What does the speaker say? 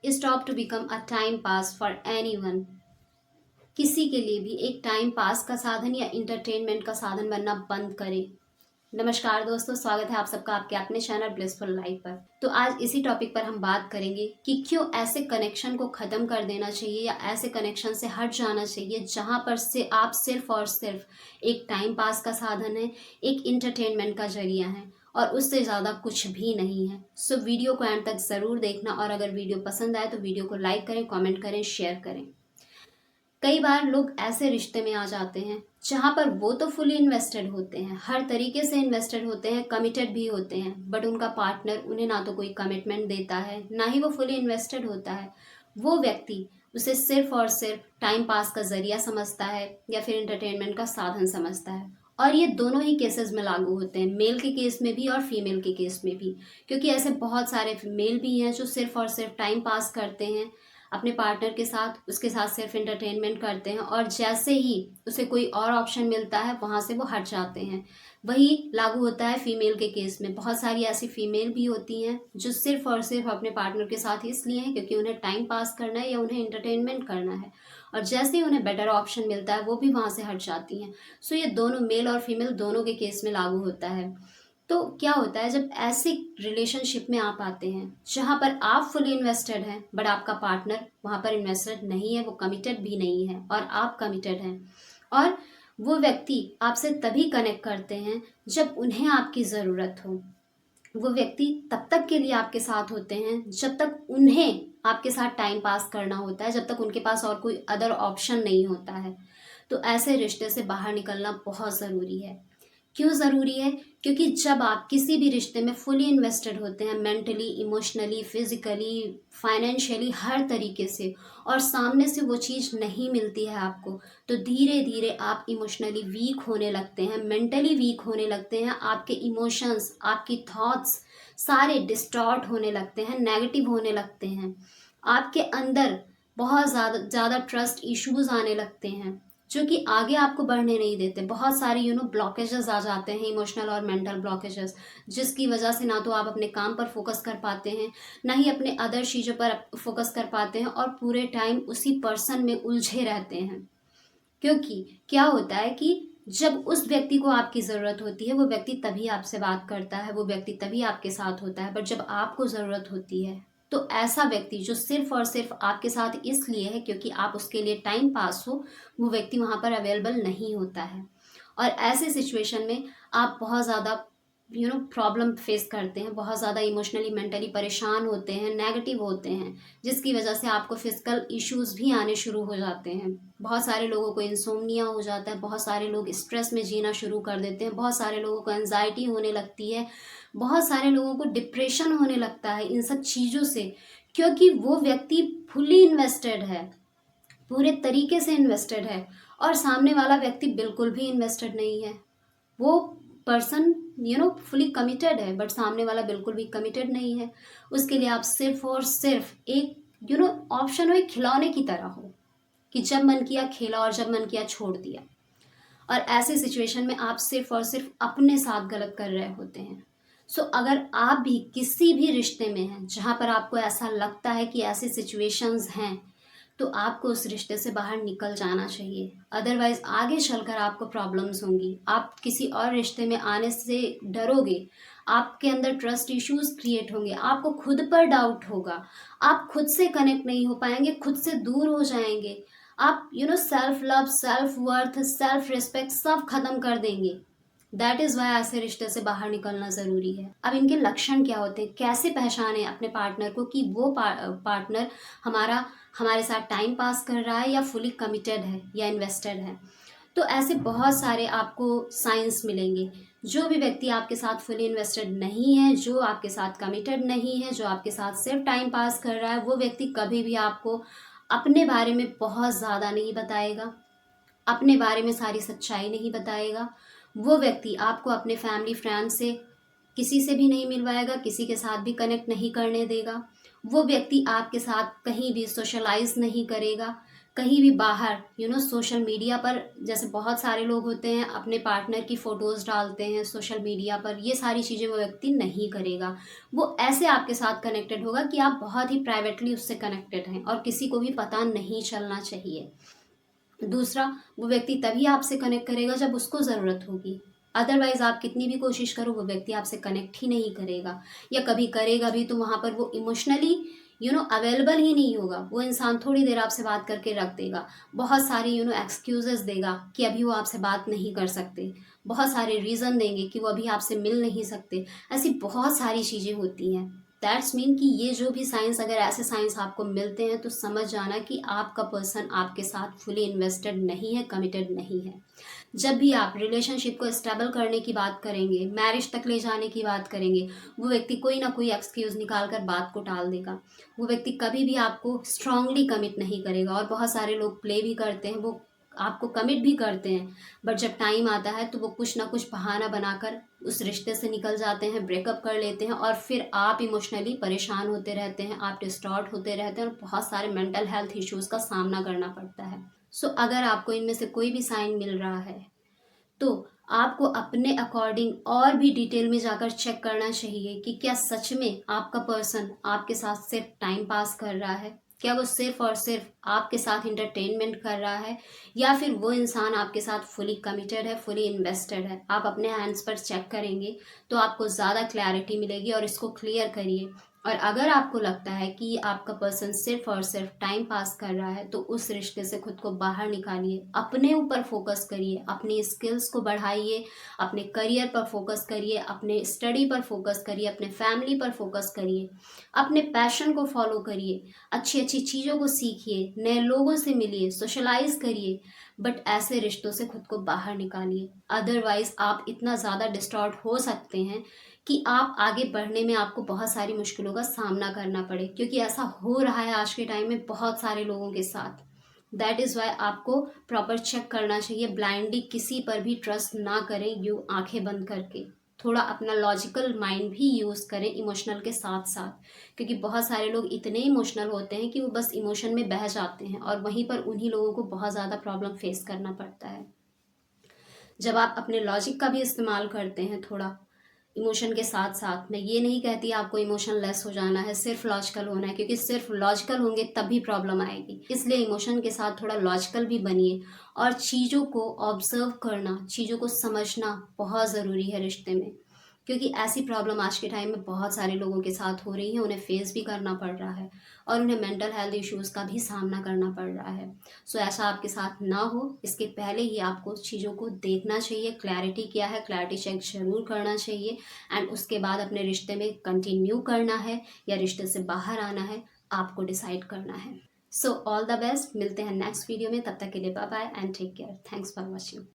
Stop to become a time pass for anyone. किसी के लिए भी एक टाइम पास का साधन या इंटरटेनमेंट का साधन बनना बंद करें। नमस्कार दोस्तों, स्वागत है आप सबका आपके अपने चैनल ब्लिसफुल लाइफ पर। तो आज इसी टॉपिक पर हम बात करेंगे कि क्यों ऐसे कनेक्शन को ख़त्म कर देना चाहिए या ऐसे कनेक्शन से हट जाना चाहिए जहां पर से आप सिर्फ और सिर्फ एक टाइम पास का साधन है, एक इंटरटेनमेंट का जरिया है और उससे ज़्यादा कुछ भी नहीं है। सो वीडियो को एंड तक ज़रूर देखना और अगर वीडियो पसंद आए तो वीडियो को लाइक करें, कॉमेंट करें, शेयर करें। कई बार लोग ऐसे रिश्ते में आ जाते हैं जहाँ पर वो तो फुली इन्वेस्टेड होते हैं, हर तरीके से इन्वेस्टेड होते हैं, कमिटेड भी होते हैं, बट उनका पार्टनर उन्हें ना तो कोई कमिटमेंट देता है, ना ही वो फुली इन्वेस्टेड होता है। वो व्यक्ति उसे सिर्फ और सिर्फ टाइम पास का जरिया समझता है या फिर इंटरटेनमेंट का साधन समझता है। और ये दोनों ही केसेस में लागू होते हैं, मेल के केस में भी और फीमेल के केस में भी, क्योंकि ऐसे बहुत सारे मेल भी हैं जो सिर्फ और सिर्फ टाइम पास करते हैं अपने पार्टनर के साथ, उसके साथ सिर्फ इंटरटेनमेंट करते हैं और जैसे ही उसे कोई और ऑप्शन मिलता है वहाँ से वो हट जाते हैं। वही लागू होता है फीमेल के केस में। बहुत सारी ऐसी फीमेल भी होती हैं जो सिर्फ और सिर्फ अपने पार्टनर के साथ इसलिए हैं क्योंकि उन्हें टाइम पास करना है या उन्हें इंटरटेनमेंट करना है, और जैसे ही उन्हें बेटर ऑप्शन मिलता है वो भी वहाँ से हट जाती हैं। सो ये दोनों, मेल और फीमेल दोनों के केस में लागू होता है। तो क्या होता है जब ऐसे रिलेशनशिप में आप आते हैं जहां पर आप फुली इन्वेस्टेड हैं बट आपका पार्टनर वहां पर इन्वेस्टेड नहीं है, वो कमिटेड भी नहीं है और आप कमिटेड हैं, और वो व्यक्ति आपसे तभी कनेक्ट करते हैं जब उन्हें आपकी ज़रूरत हो। वो व्यक्ति तब तक के लिए आपके साथ होते हैं जब तक उन्हें आपके साथ टाइम पास करना होता है, जब तक उनके पास और कोई अदर ऑप्शन नहीं होता है। तो ऐसे रिश्ते से बाहर निकलना बहुत ज़रूरी है। क्यों ज़रूरी है? क्योंकि जब आप किसी भी रिश्ते में फुली इन्वेस्टेड होते हैं, मेंटली, इमोशनली, फिजिकली, फाइनेंशियली, हर तरीके से, और सामने से वो चीज़ नहीं मिलती है आपको, तो धीरे धीरे आप इमोशनली वीक होने लगते हैं, मेंटली वीक होने लगते हैं। आपके इमोशंस, आपकी थॉट्स सारे डिस्टॉर्ट होने लगते हैं, नेगेटिव होने लगते हैं। आपके अंदर बहुत ज़्यादा ज़्यादा ट्रस्ट इश्यूज आने लगते हैं जो कि आगे आपको बढ़ने नहीं देते। बहुत सारे ब्लॉकेजेस आ जाते हैं, इमोशनल और मेंटल ब्लॉकेजेस, जिसकी वजह से ना तो आप अपने काम पर फोकस कर पाते हैं, ना ही अपने अदर चीज़ों पर फोकस कर पाते हैं, और पूरे टाइम उसी पर्सन में उलझे रहते हैं। क्योंकि क्या होता है कि जब उस व्यक्ति को आपकी ज़रूरत होती है वो व्यक्ति तभी आपसे बात करता है, वो व्यक्ति तभी आपके साथ होता है, बट जब आपको ज़रूरत होती है तो ऐसा व्यक्ति जो सिर्फ और सिर्फ आपके साथ इसलिए है क्योंकि आप उसके लिए टाइम पास हो, वो व्यक्ति वहाँ पर अवेलेबल नहीं होता है। और ऐसे सिचुएशन में आप बहुत ज़्यादा प्रॉब्लम फेस करते हैं, बहुत ज़्यादा इमोशनली, मेंटली परेशान होते हैं, नेगेटिव होते हैं, जिसकी वजह से आपको फिजिकल इश्यूज भी आने शुरू हो जाते हैं। बहुत सारे लोगों को इंसोम्निया हो जाता है, बहुत सारे लोग स्ट्रेस में जीना शुरू कर देते हैं, बहुत सारे लोगों को एंजाइटी होने लगती है, बहुत सारे लोगों को डिप्रेशन होने लगता है इन सब चीज़ों से, क्योंकि वो व्यक्ति फुली इन्वेस्टेड है, पूरे तरीके से इन्वेस्टेड है, और सामने वाला व्यक्ति बिल्कुल भी इन्वेस्टेड नहीं है। वो पर्सन फुली कमिटेड है बट सामने वाला बिल्कुल भी कमिटेड नहीं है। उसके लिए आप सिर्फ और सिर्फ एक ऑप्शन हो, एक खिलौने की तरह हो कि जब मन किया खेला और जब मन किया छोड़ दिया। और ऐसे सिचुएशन में आप सिर्फ और सिर्फ अपने साथ गलत कर रहे होते हैं। सो अगर आप भी किसी भी रिश्ते में हैं जहाँ पर आपको ऐसा लगता है कि ऐसे सिचुएशंस हैं, तो आपको उस रिश्ते से बाहर निकल जाना चाहिए। अदरवाइज आगे चलकर आपको प्रॉब्लम्स होंगी, आप किसी और रिश्ते में आने से डरोगे, आपके अंदर ट्रस्ट इश्यूज क्रिएट होंगे, आपको खुद पर डाउट होगा, आप खुद से कनेक्ट नहीं हो पाएंगे, खुद से दूर हो जाएंगे, आप self love, self worth, self respect सब खत्म कर देंगे। दैट इज़ वाई ऐसे रिश्ते से बाहर निकलना ज़रूरी है। अब इनके लक्षण क्या होते हैं, कैसे पहचाने अपने पार्टनर को कि वो पार्टनर हमारे साथ टाइम पास कर रहा है या फुली कमिटेड है या इन्वेस्टेड है। तो ऐसे बहुत सारे आपको साइंस मिलेंगे। जो भी व्यक्ति आपके साथ फुली इन्वेस्टेड नहीं है, जो आपके साथ कमिटेड नहीं है, जो आपके साथ सिर्फ टाइम पास कर रहा है, वो व्यक्ति कभी भी आपको अपने बारे में बहुत ज़्यादा नहीं बताएगा, अपने बारे में सारी सच्चाई नहीं बताएगा। वो व्यक्ति आपको अपने फैमिली फ्रेंड से किसी से भी नहीं मिलवाएगा, किसी के साथ भी कनेक्ट नहीं करने देगा। वो व्यक्ति आपके साथ कहीं भी सोशलाइज नहीं करेगा, कहीं भी बाहर सोशल मीडिया पर, जैसे बहुत सारे लोग होते हैं अपने पार्टनर की फ़ोटोज़ डालते हैं सोशल मीडिया पर, ये सारी चीज़ें वो व्यक्ति नहीं करेगा। वो ऐसे आपके साथ कनेक्टेड होगा कि आप बहुत ही प्राइवेटली उससे कनेक्टेड हैं और किसी को भी पता नहीं चलना चाहिए। दूसरा, वो व्यक्ति तभी आपसे कनेक्ट करेगा जब उसको ज़रूरत होगी। अदरवाइज़ आप कितनी भी कोशिश करो, वो व्यक्ति आपसे कनेक्ट ही नहीं करेगा, या कभी करेगा भी तो वहाँ पर वो इमोशनली अवेलेबल ही नहीं होगा। वो इंसान थोड़ी देर आपसे बात करके रख देगा, बहुत सारी एक्सक्यूज़ेस देगा कि अभी वो आपसे बात नहीं कर सकते, बहुत सारे रीज़न देंगे कि वो अभी आपसे मिल नहीं सकते। ऐसी बहुत सारी चीज़ें होती हैं। दैट्स मीन कि ये जो भी साइंस, अगर ऐसे साइंस आपको मिलते हैं तो समझ जाना कि आपका पर्सन आपके साथ फुली इन्वेस्टेड नहीं है, कमिटेड नहीं है। जब भी आप रिलेशनशिप को स्टेबल करने की बात करेंगे, मैरिज तक ले जाने की बात करेंगे, वो व्यक्ति कोई ना कोई एक्सक्यूज़ निकाल कर बात को टाल देगा। वो व्यक्ति कभी भी आपको स्ट्रांगली कमिट नहीं करेगा, और बहुत सारे लोग प्ले भी करते हैं, वो आपको कमिट भी करते हैं, बट जब टाइम आता है तो वो कुछ ना कुछ बहाना बनाकर उस रिश्ते से निकल जाते हैं, ब्रेकअप कर लेते हैं, और फिर आप इमोशनली परेशान होते रहते हैं, आप डिस्टॉर्ट होते रहते हैं और बहुत सारे मेंटल हेल्थ इश्यूज़ का सामना करना पड़ता है। सो अगर आपको इनमें से कोई भी साइन मिल रहा है तो आपको अपने अकॉर्डिंग और भी डिटेल में जाकर चेक करना चाहिए कि क्या सच में आपका पर्सन आपके साथ सिर्फ टाइम पास कर रहा है, क्या वो सिर्फ और सिर्फ आपके साथ इंटरटेनमेंट कर रहा है, या फिर वो इंसान आपके साथ फुली कमिटेड है, फुली इन्वेस्टेड है। आप अपने हैंड्स पर चेक करेंगे तो आपको ज़्यादा क्लैरिटी मिलेगी, और इसको क्लियर करिए। और अगर आपको लगता है कि आपका पर्सन सिर्फ और सिर्फ टाइम पास कर रहा है तो उस रिश्ते से खुद को बाहर निकालिए, अपने ऊपर फोकस करिए, अपनी स्किल्स को बढ़ाइए, अपने करियर पर फोकस करिए, अपने स्टडी पर फोकस करिए, अपने फैमिली पर फोकस करिए, अपने पैशन को फॉलो करिए, अच्छी अच्छी चीज़ों को सीखिए, नए लोगों से मिलिए, सोशलाइज करिए, बट ऐसे रिश्तों से खुद को बाहर निकालिए। अदरवाइज आप इतना ज़्यादा डिस्टॉर्ट हो सकते हैं कि आप आगे बढ़ने में आपको बहुत सारी मुश्किलों का सामना करना पड़े, क्योंकि ऐसा हो रहा है आज के टाइम में बहुत सारे लोगों के साथ। दैट इज़ वाई आपको प्रॉपर चेक करना चाहिए, ब्लाइंडली किसी पर भी ट्रस्ट ना करें यूँ आंखें बंद करके। थोड़ा अपना लॉजिकल माइंड भी यूज़ करें इमोशनल के साथ साथ, क्योंकि बहुत सारे लोग इतने इमोशनल होते हैं कि वो बस इमोशन में बह जाते हैं, और वहीं पर उन्हीं लोगों को बहुत ज़्यादा प्रॉब्लम फेस करना पड़ता है। जब आप अपने लॉजिक का भी इस्तेमाल करते हैं थोड़ा इमोशन के साथ साथ, मैं ये नहीं कहती आपको इमोशन लेस हो जाना है, सिर्फ लॉजिकल होना है, क्योंकि सिर्फ लॉजिकल होंगे तभी प्रॉब्लम आएगी। इसलिए इमोशन के साथ थोड़ा लॉजिकल भी बनिए, और चीज़ों को ऑब्जर्व करना, चीज़ों को समझना बहुत ज़रूरी है रिश्ते में, क्योंकि ऐसी प्रॉब्लम आज के टाइम में बहुत सारे लोगों के साथ हो रही है, उन्हें फेस भी करना पड़ रहा है, और उन्हें मेंटल हेल्थ इश्यूज़ का भी सामना करना पड़ रहा है। सो ऐसा आपके साथ ना हो, इसके पहले ही आपको चीज़ों को देखना चाहिए, क्लैरिटी क्या है, क्लैरिटी चेक ज़रूर करना चाहिए, एंड उसके बाद अपने रिश्ते में कंटिन्यू करना है या रिश्ते से बाहर आना है, आपको डिसाइड करना है। सो ऑल द बेस्ट, मिलते हैं नेक्स्ट वीडियो में, तब तक के लिए bye bye and take care. Thanks for watching.